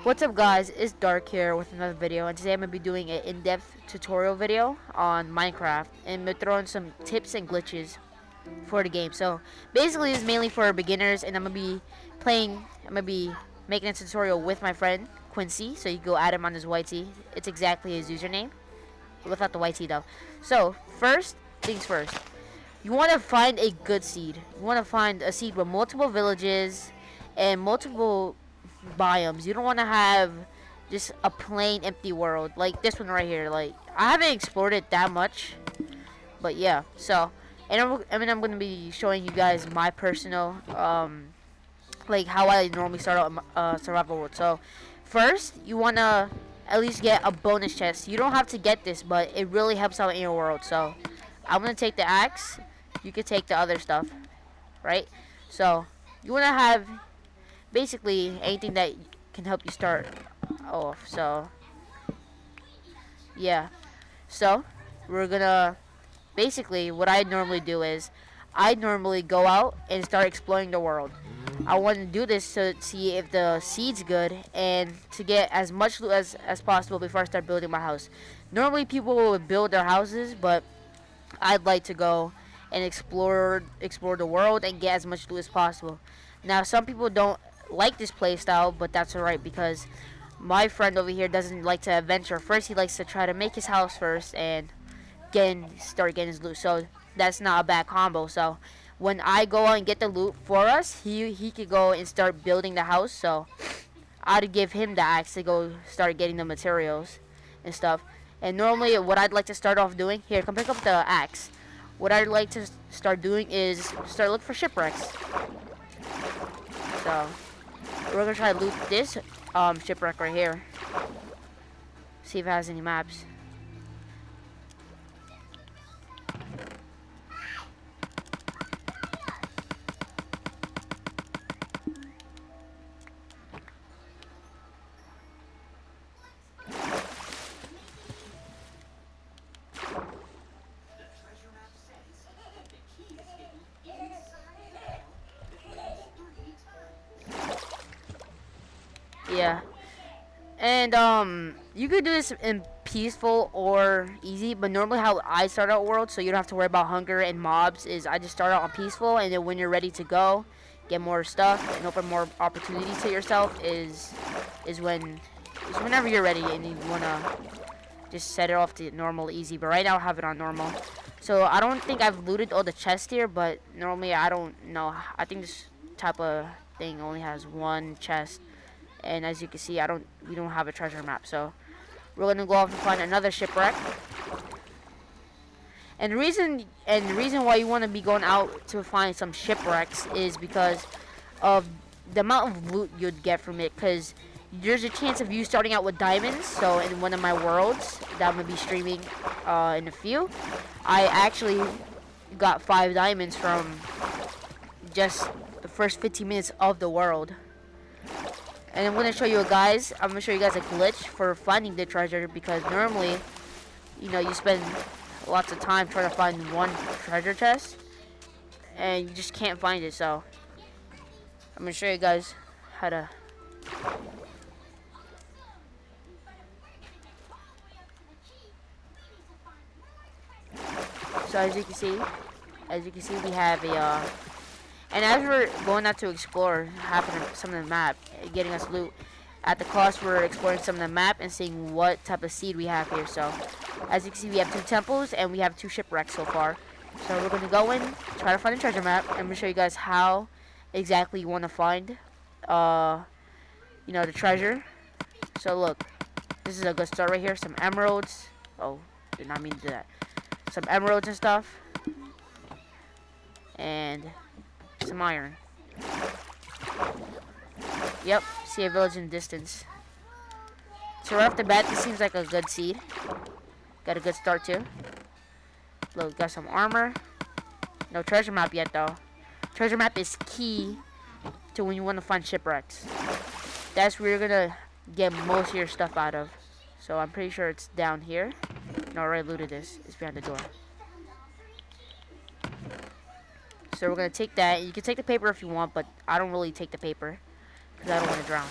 What's up guys, it's Dark here with another video, and today I'm going to be doing an in-depth tutorial video on Minecraft, and I'm going to throw in some tips and glitches for the game. So basically it's mainly for beginners, and I'm going to be making a tutorial with my friend Quincy, so you can go add him on his YT. It's exactly his username, without the YT though. So first things first, you want to find a good seed. You want to find a seed with multiple villages and multiple biomes. You don't want to have just a plain empty world like this one right here. Like, I haven't explored it that much, but yeah. So, and I'm going to be showing you guys my personal like how I normally start out survival world. So first you want to at least get a bonus chest. You don't have to get this, but it really helps out in your world. So I'm going to take the axe. You can take the other stuff, right? So you want to have basically anything that can help you start off. So yeah, so we're gonna basically, what I normally do is I normally go out and start exploring the world. I want to do this to see if the seed's good and to get as much loot as possible before I start building my house. Normally people will build their houses, but I'd like to go and explore the world and get as much loot as possible. Now some people don't like this playstyle, but that's alright, because my friend over here doesn't like to adventure first. He likes to try to make his house first and start getting his loot. So that's not a bad combo. So when I go out and get the loot for us, he could go and start building the house. So I'd give him the axe to go start getting the materials and stuff. And normally what I'd like to start off doing, here, come pick up the axe. What I'd like to start doing is start looking for shipwrecks. So we're gonna try to loot this shipwreck right here. See if it has any maps. Yeah. And you could do this in peaceful or easy, but normally how I start out world, so you don't have to worry about hunger and mobs, is I just start out on peaceful, and then when you're ready to go, get more stuff and open more opportunity to yourself is whenever you're ready and you wanna just set it off to normal easy. But right now I have it on normal. So I don't think I've looted all the chests here, but normally I don't know. I think this type of thing only has one chest. And as you can see, we don't have a treasure map, so we're gonna go off and find another shipwreck. And the reason why you want to be going out to find some shipwrecks is because of the amount of loot you'd get from it. Because there's a chance of you starting out with diamonds. So in one of my worlds that I'm gonna be streaming in a few, I actually got 5 diamonds from just the first 15 minutes of the world. And I'm gonna show you guys a glitch for finding the treasure, because normally, you know, you spend lots of time trying to find one treasure chest and you just can't find it. So I'm gonna show you guys how to. So as you can see, we have a and as we're going out to explore some of the map, getting us loot, at the cost we're exploring some of the map and seeing what type of seed we have here. So as you can see, we have 2 temples and we have 2 shipwrecks so far. So we're going to go in, try to find a treasure map, and I'm going to show you guys how exactly you want to find you know, the treasure. So look, this is a good start right here. Some emeralds. Oh, did not mean to do that. Some emeralds and stuff. And some iron. Yep, see a village in the distance. So right off the bat, this seems like a good seed. Got a good start too. Look, got some armor. No treasure map yet though. Treasure map is key to when you want to find shipwrecks. That's where you're gonna get most of your stuff out of. So I'm pretty sure it's down here. No, I already looted this. It's behind the door. So we're going to take that. You can take the paper if you want, but I don't really take the paper because I don't want to drown.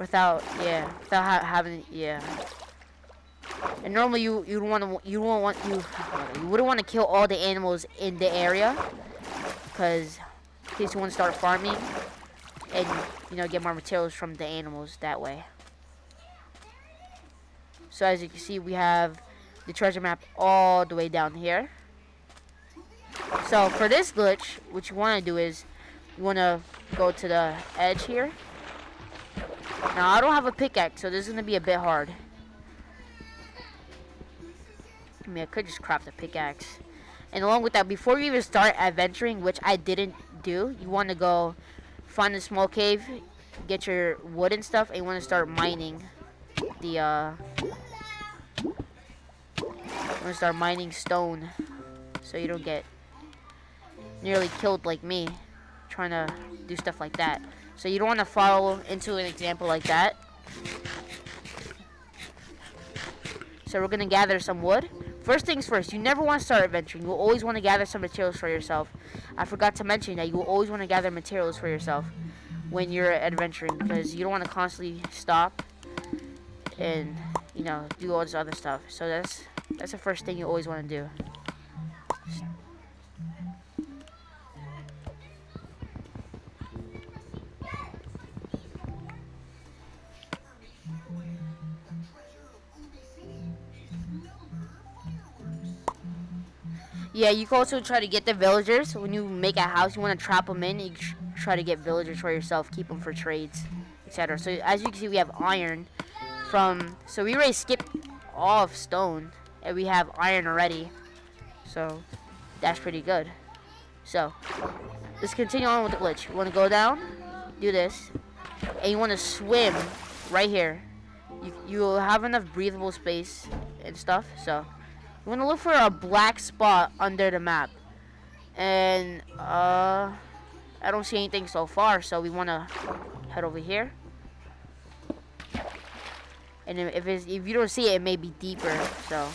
without having, yeah. And normally you wouldn't want to kill all the animals in the area, because in case you want to start farming and get more materials from the animals that way. So as you can see, we have the treasure map all the way down here. So for this glitch, what you want to do is you want to go to the edge here. Now I don't have a pickaxe, so this is going to be a bit hard. I mean, I could just craft a pickaxe. And along with that, before you even start adventuring, which I didn't do, you want to go find a small cave, get your wood and stuff, and you want to start mining the stone, so you don't get nearly killed like me trying to do stuff like that. So you don't want to follow into an example like that. So we're gonna gather some wood. First things first, you never want to start adventuring. You will always want to gather some materials for yourself. I forgot to mention that you will always want to gather materials for yourself when you're adventuring, because you don't want to constantly stop and do all this other stuff. So that's the first thing you always want to do. Yeah, you can also try to get the villagers. When you make a house, you want to trap them in. You try to get villagers for yourself, keep them for trades, etc. So as you can see, we have iron so we already skipped all of stone, and we have iron already. So that's pretty good. So let's continue on with the glitch. You want to go down, do this, and you want to swim right here. You'll have enough breathable space and stuff, so you want to look for a black spot under the map. And I don't see anything so far, so we want to head over here. And if you don't see it, it may be deeper, so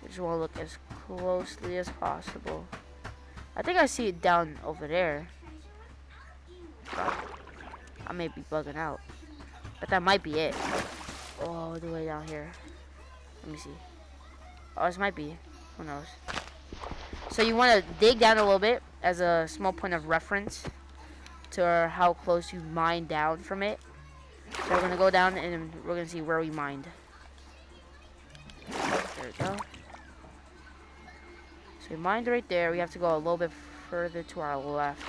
we just want to look as closely as possible. I think I see it down over there. I may be bugging out, but that might be it. All the way down here. Let me see. Oh, this might be. Who knows? So you want to dig down a little bit as a small point of reference to how close you mine down from it. So we're going to go down and we're going to see where we mined. There we go. So we mined right there. We have to go a little bit further to our left.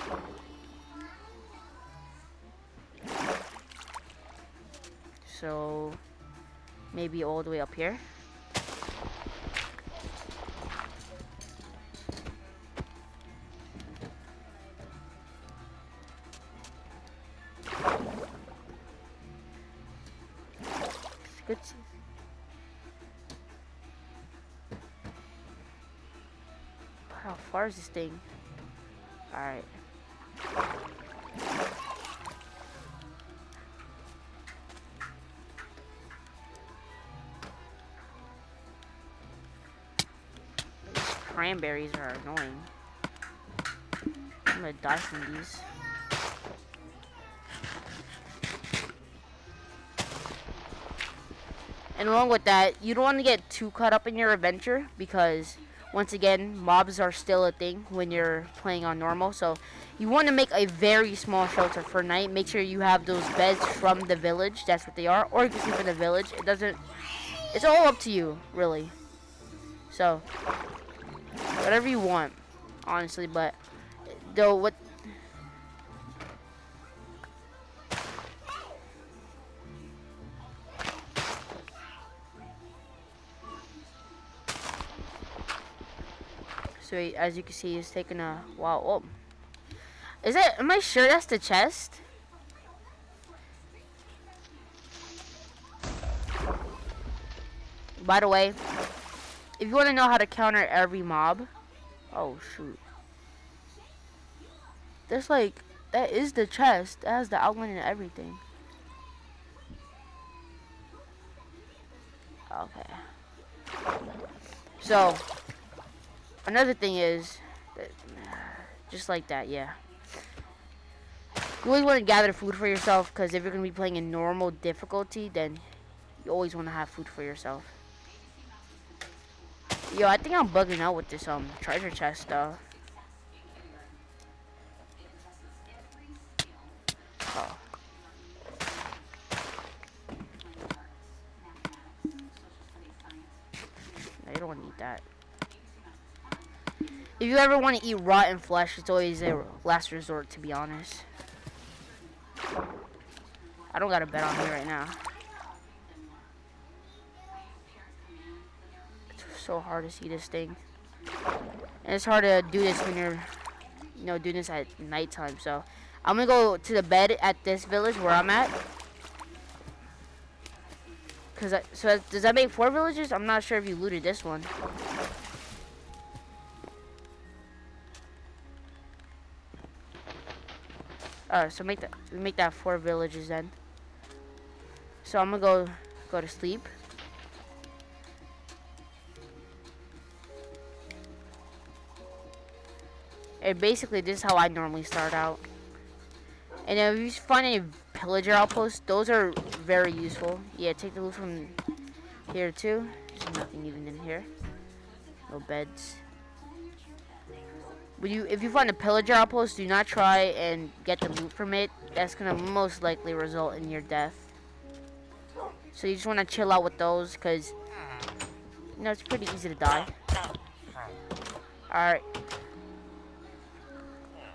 So maybe all the way up here. Good. How far is this thing? Alright. These cranberries are annoying. I'm gonna die from these. And along with that, you don't want to get too caught up in your adventure, because once again, mobs are still a thing when you're playing on normal. So you want to make a very small shelter for night. Make sure you have those beds from the village. That's what they are. Or you can sleep in the village. It's all up to you, really. So whatever you want, honestly. But though, what So as you can see, it's taking a while. Oh, am I sure that's the chest? By the way, if you want to know how to counter every mob, oh shoot, that is the chest. That has the outline and everything. Okay. So another thing is, just like that, yeah. You always want to gather food for yourself, because if you're going to be playing in normal difficulty, then you always want to have food for yourself. Yo, I think I'm bugging out with this treasure chest stuff. Oh. No, you don't want to eat that. If you ever want to eat rotten flesh, it's always a last resort, to be honest. I don't got a bed on me right now. It's so hard to see this thing. And it's hard to do this when you're, doing this at nighttime. So, I'm going to go to the bed at this village where I'm at. So does that make 4 villages? I'm not sure if you looted this one. Alright, so make that 4 villages then. So I'm gonna go to sleep. And basically this is how I normally start out. And if you find any pillager outposts, those are very useful. Yeah, take the loot from here too. There's nothing even in here. No beds. If you find a pillager outpost, do not try and get the loot from it. That's gonna most likely result in your death. So you just wanna chill out with those, cause it's pretty easy to die. Alright.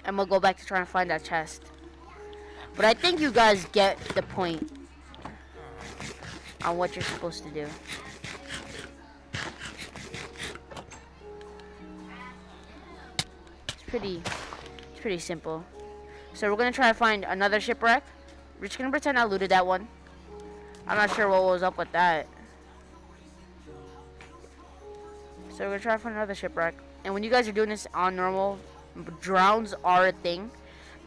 I'm gonna go back to trying to find that chest. But I think you guys get the point on what you're supposed to do. It's pretty simple. So we're gonna try to find another shipwreck. We're just gonna pretend I looted that one. I'm not sure what was up with that. So we're gonna try to find another shipwreck. And when you guys are doing this on normal, drowns are a thing.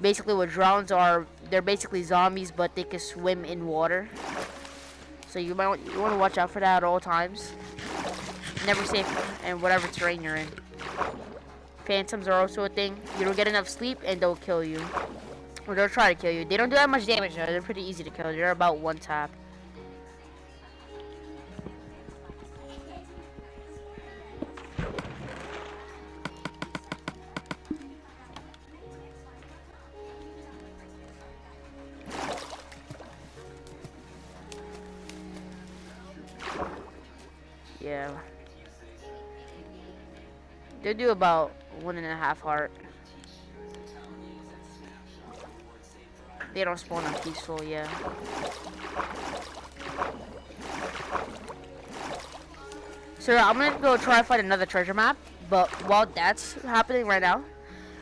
Basically what drowns are, they're basically zombies, but they can swim in water. So you want to watch out for that at all times. Never safe in whatever terrain you're in. Phantoms are also a thing. You don't get enough sleep and they'll kill you. Or they'll try to kill you. They don't do that much damage though. They're pretty easy to kill. They're about 1 tap. Yeah. They do about 1.5 heart. They don't spawn on peaceful, yeah. So I'm gonna go try to find another treasure map. But while that's happening right now,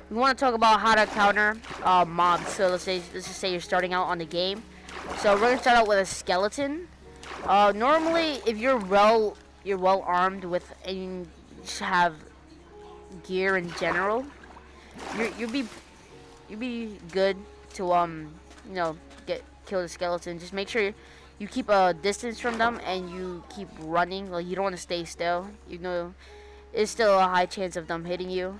we want to talk about how to counter mobs. So let's just say you're starting out on the game. So we're gonna start out with a skeleton. Normally, if you're well armed with and you just have gear in general, you'd be good to kill the skeleton. Just make sure you keep a distance from them and you keep running. Like, you don't want to stay still. It's still a high chance of them hitting you.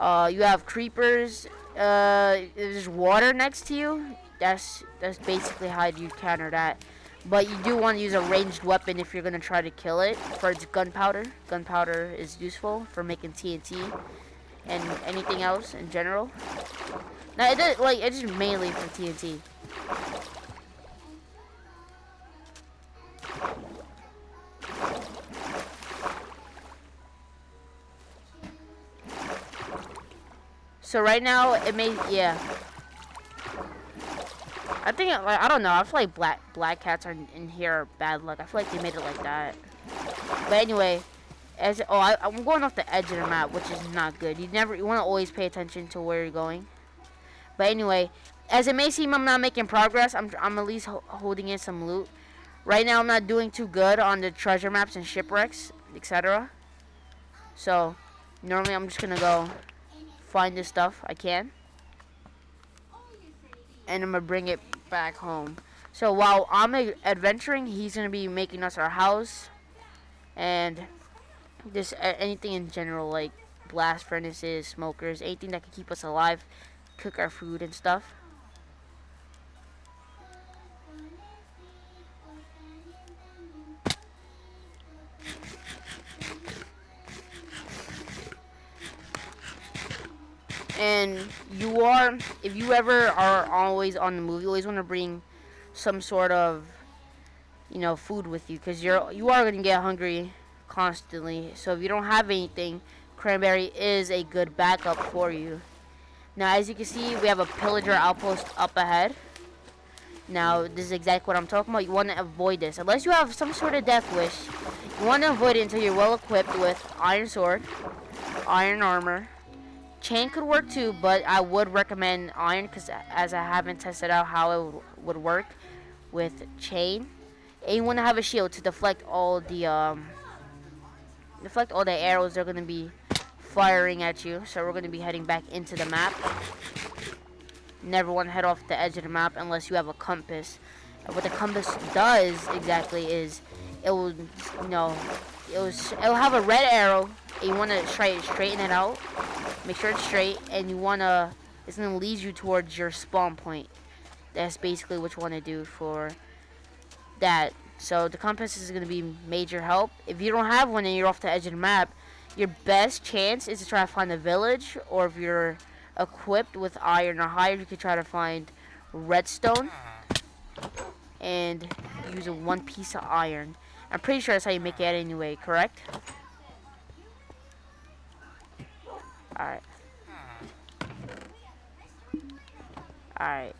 You have creepers. There's water next to you. That's basically how you counter that. But you do want to use a ranged weapon if you're gonna try to kill it. For its gunpowder. Gunpowder is useful for making TNT and anything else in general. Now it's just mainly for TNT. So right now yeah. I think I don't know. I feel like black cats are in here are bad luck. I feel like they made it like that. But anyway, I'm going off the edge of the map, which is not good. You want to always pay attention to where you're going. But anyway, as it may seem I'm not making progress, I'm at least holding in some loot. Right now I'm not doing too good on the treasure maps and shipwrecks, etc. So normally I'm just gonna go find this stuff I can, and I'm gonna bring it back home. So while I'm adventuring, he's gonna be making us our house and just anything in general, like blast furnaces, smokers, anything that can keep us alive, cook our food and stuff. And if you ever are always on the move, you always want to bring some sort of, food with you, because you are going to get hungry constantly. So if you don't have anything, cranberry is a good backup for you. Now, as you can see, we have a pillager outpost up ahead. Now, this is exactly what I'm talking about. You want to avoid this. Unless you have some sort of death wish, you want to avoid it until you're well equipped with iron sword, iron armor. Chain could work too, but I would recommend iron, because as I haven't tested out how it would work with chain. And you want to have a shield to deflect all the arrows they're going to be firing at you. So we're going to be heading back into the map. Never want to head off the edge of the map unless you have a compass. And what the compass does exactly is it will, it'll have a red arrow. And you want to straighten it out. Make sure it's straight, and it's gonna lead you towards your spawn point. That's basically what you want to do for that. So the compass is gonna be major help. If you don't have one and you're off the edge of the map, your best chance is to try to find a village, or if you're equipped with iron or higher, you could try to find redstone and use one piece of iron. I'm pretty sure that's how you make it anyway, correct? Alright. Alright.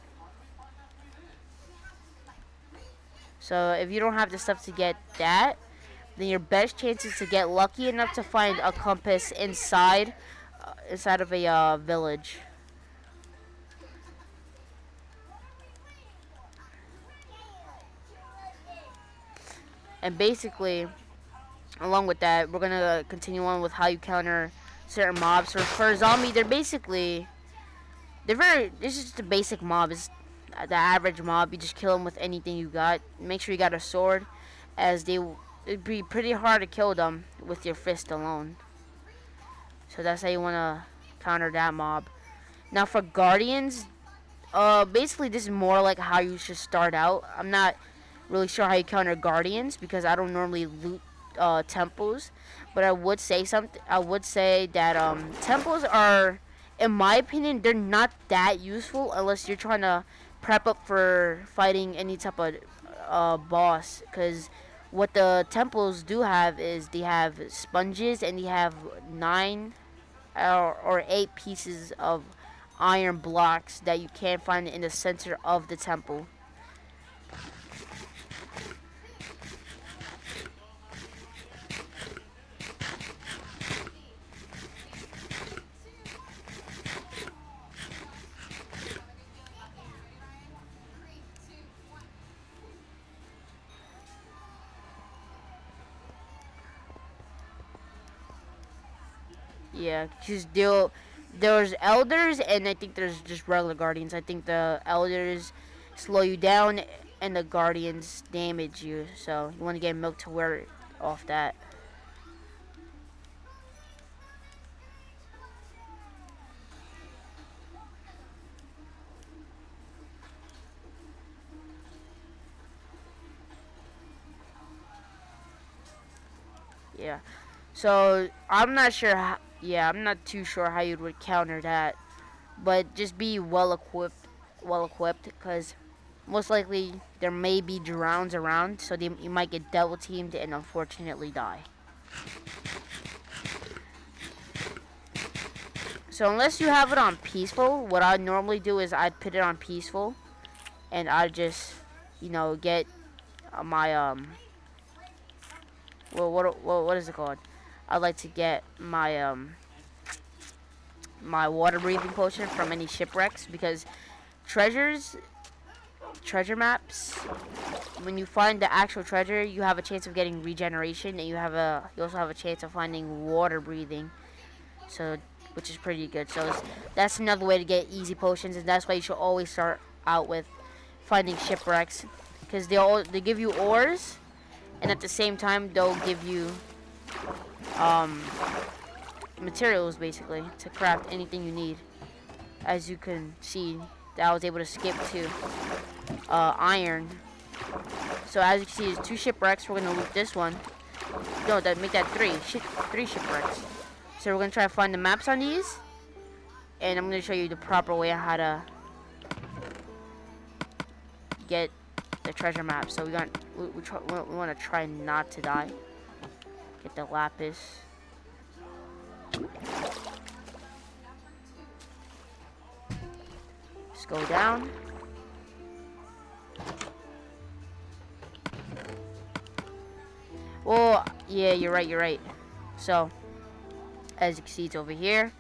So if you don't have the stuff to get that, then your best chance is to get lucky enough to find a compass inside of a village. And basically, along with that, we're gonna continue on with how you counter certain mobs. So for a zombie, it's just a basic mob. It's the average mob. You just kill them with anything you got. Make sure you got a sword, as it'd be pretty hard to kill them with your fist alone. So that's how you want to counter that mob. Now for guardians, basically this is more like how you should start out. I'm not really sure how you counter guardians, because I don't normally loot temples, but I would say that temples are, in my opinion, they're not that useful unless you're trying to prep up for fighting any type of boss. Because what the temples do have is they have sponges, and they have 9 or 8 pieces of iron blocks that you can't find in the center of the temple. Yeah, because there's elders, and I think there's just regular guardians. I think the elders slow you down, and the guardians damage you. So you want to get milk to wear off that. Yeah. So I'm not sure how. Yeah, I'm not too sure how you would counter that, but just be well equipped, because most likely there may be drowns around, so you might get double teamed and unfortunately die. So unless you have it on peaceful, what I'd normally do is I'd put it on peaceful, and I'd just, get my what is it called? I'd like to get my my water breathing potion from any shipwrecks, because treasure maps, when you find the actual treasure, you have a chance of getting regeneration, and you also have a chance of finding water breathing, so which is pretty good. So that's another way to get easy potions, and that's why you should always start out with finding shipwrecks, because they give you ores, and at the same time they'll give you materials basically to craft anything you need. As you can see, that I was able to skip to iron. So as you can see, there's 2 shipwrecks. We're gonna loot this one. No, make that 3 shipwrecks. So we're gonna try to find the maps on these, and I'm gonna show you the proper way on how to get the treasure map. So we want to try not to die. Get the lapis. Just go down. Well, yeah, you're right. So, as you can see, it's over here.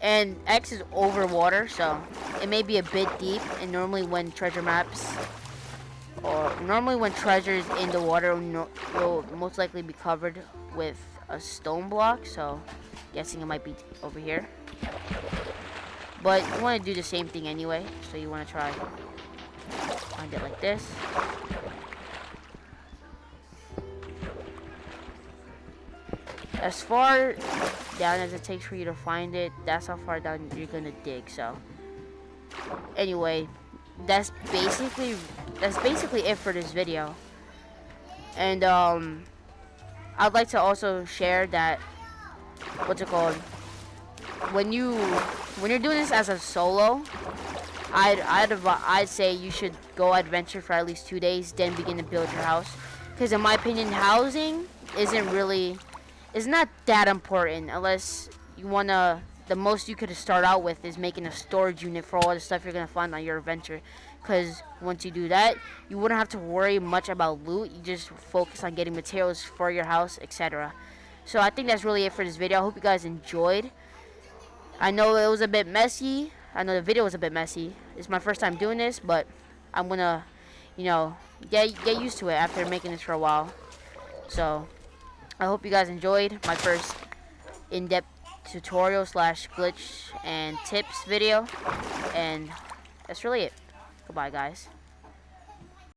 And X is over water, so it may be a bit deep. And normally when treasure maps, or normally when treasure is in the water, will most likely be covered with a stone block. So, guessing it might be over here. But you want to do the same thing anyway, so you want to try find it like this. As far down as it takes for you to find it, that's how far down you're gonna dig. So anyway, that's basically it for this video. And I'd like to also share that, what's it called, when you're doing this as a solo, I'd say you should go adventure for at least 2 days, then begin to build your house. Because in my opinion, housing is not that important unless you wanna. The most you could start out with is making a storage unit for all the stuff you're gonna find on your adventure. Because once you do that, you wouldn't have to worry much about loot. You just focus on getting materials for your house, etc. So I think that's really it for this video. I hope you guys enjoyed. I know it was a bit messy. I know the video was a bit messy. It's my first time doing this, but I'm gonna, get used to it after making this for a while. So I hope you guys enjoyed my first in-depth tutorial / glitch and tips video, and that's really it. Goodbye, guys.